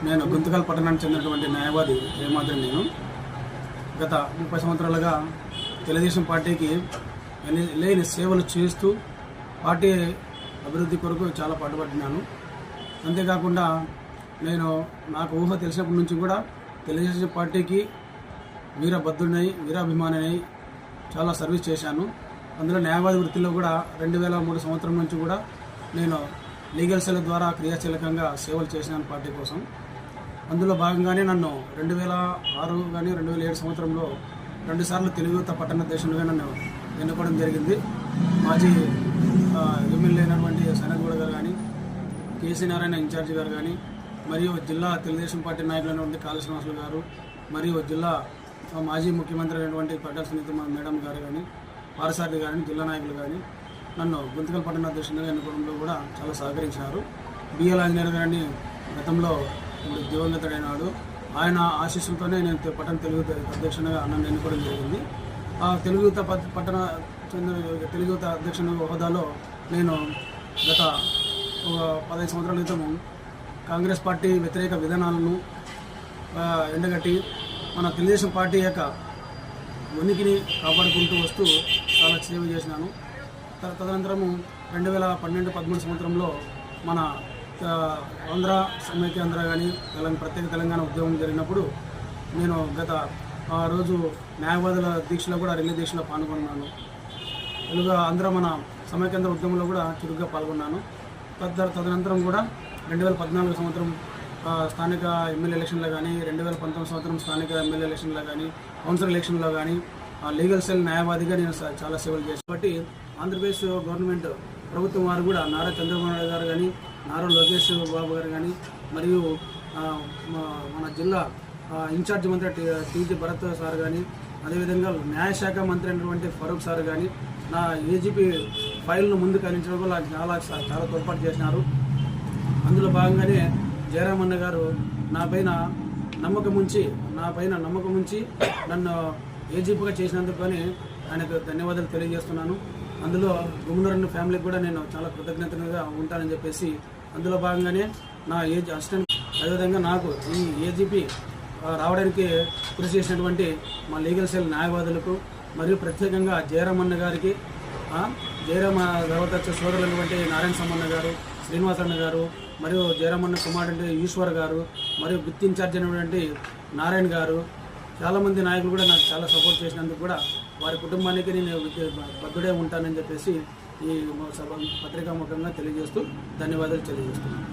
నేను గుంతకల్ పట్టణానికి చెందినటువంటి న్యాయవాది ఏమాత్రం నేను గత 30 సంవత్సరాలుగా తెలుగుదేశం పార్టీకి లేని సేవలు చేస్తూ పార్టీ అభివృద్ధి కొరకు చాలా పాటుపడుతున్నాను. అంతేకాకుండా నేను నాకు ఊహ తెలిసినప్పటి నుంచి కూడా తెలుగుదేశం పార్టీకి వీరభద్రునై వీరాభిమానినై చాలా సర్వీస్ చేశాను. అందులో న్యాయవాది వృత్తిలో కూడా 2003 సంవత్సరం నుంచి కూడా నేను లీగల్ సెల్ ద్వారా క్రియాశీలకంగా సేవలు చేసినాను పార్టీ కోసం. అందులో భాగంగానే నన్ను 2006 కానీ 2007 సంవత్సరంలో 2 సార్లు తెలుగు యువత పట్టణ అధ్యక్షునిగా నన్ను ఎన్నుకోవడం జరిగింది. మాజీ ఎమ్మెల్యే అయినటువంటి సనగూడ గారు కానీ, కేసీ నారాయణ ఇన్ఛార్జి గారు కానీ, మరియు జిల్లా తెలుగుదేశం పార్టీ నాయకులైనటువంటి కాళీ శ్రీనివాసులు గారు, మరియు జిల్లా మాజీ ముఖ్యమంత్రి అయినటువంటి పట్టాల సునీత మేడం గారు కానీ, పారసారథి గారిని జిల్లా నాయకులు కానీ నన్ను గుంతకల్ పట్టణ అధ్యక్షునిగా ఎన్నుకోవడంలో కూడా చాలా సహకరించారు. బిఎల్ ఆంజనేయులు గారిని గతంలో ఇప్పుడు దివంగతుడైనాడు, ఆయన ఆశీస్సులతోనే నేను పట్టణ తెలుగు అధ్యక్షునిగా నన్ను ఎన్నుకోవడం జరిగింది. ఆ తెలుగు యువత పట్టణ తెలుగు యువత అధ్యక్షుని హోదాలో నేను గత 15 సంవత్సరాల క్రితం కాంగ్రెస్ పార్టీ వ్యతిరేక విధానాలను ఎండగట్టి మన తెలుగుదేశం పార్టీ యొక్క ఉనికిని కాపాడుకుంటూ వస్తూ చాలా సేవ చేసినాను. తదనంతరము 2012-13 సంవత్సరంలో మన ఆంధ్ర సమైక్యాంధ్ర కానీ ప్రత్యేక తెలంగాణ ఉద్యమం జరిగినప్పుడు నేను గత ఆ రోజు న్యాయవాదుల దీక్షలో కూడా రిలే దీక్షలో పాల్గొన్నాను. తెలుగు ఆంధ్ర మన సమైక్యాంధ్ర ఉద్యమంలో కూడా చురుగ్గా పాల్గొన్నాను. తదనంతరం కూడా 2014 సంవత్సరం స్థానిక ఎమ్మెల్యే ఎలక్షన్లో కానీ, 2019 సంవత్సరం స్థానిక ఎమ్మెల్యే ఎలక్షన్లో కానీ, కౌన్సిల్ ఎలక్షన్లో కానీ లీగల్ సెల్ న్యాయవాదిగా నేను చాలా సేవలు చేశాను. కాబట్టి ఆంధ్రప్రదేశ్ గవర్నమెంట్ ప్రభుత్వం వారు కూడా నారా చంద్రబాబు నాయుడు గారు కానీ, నారా లోకేష్ బాబు గారు కానీ, మరియు మన జిల్లా ఇన్ఛార్జ్ మంత్రి టీజీ భరత్ సార్ కానీ, అదేవిధంగా న్యాయశాఖ మంత్రి అయినటువంటి ఫరూక్ సార్ కానీ నా ఏజీపీ ఫైల్ను ముందుకు అందించడం వల్ల చాలా తోడ్పాటు చేసినారు. అందులో భాగంగానే జయరామన్న గారు నా పైన నమ్మకం ఉంచి నన్ను ఏజీపీగా చేసినందుకు కానీ ఆయనకు ధన్యవాదాలు తెలియజేస్తున్నాను. అందులో గుమ్మనూరు ఫ్యామిలీకి కూడా నేను చాలా కృతజ్ఞతగా ఉంటానని చెప్పేసి అందులో భాగంగానే నా అసిస్టెంట్ అదేవిధంగా నాకు ఈ ఏజీపీ రావడానికి కృషి చేసినటువంటి మా లీగల్ సెల్ న్యాయవాదులకు మరియు ప్రత్యేకంగా జయరామన్న గారికి, జయరామ తర్వాత సోదరులైనటువంటి నారాయణ సమ్మన్న గారు, శ్రీనివాసన్న గారు, మరియు జయరామన్న కుమారుడు ఈశ్వర్ గారు, మరియు గుర్తు ఇన్ఛార్జ్ అయినటువంటి నారాయణ గారు, చాలామంది నాయకులు కూడా నాకు చాలా సపోర్ట్ చేసినందుకు కూడా వారి కుటుంబానికి నేను బద్దుడే ఉంటానని చెప్పేసి ఈ పత్రికాముఖంగా తెలియజేస్తూ ధన్యవాదాలు తెలియజేస్తున్నాను.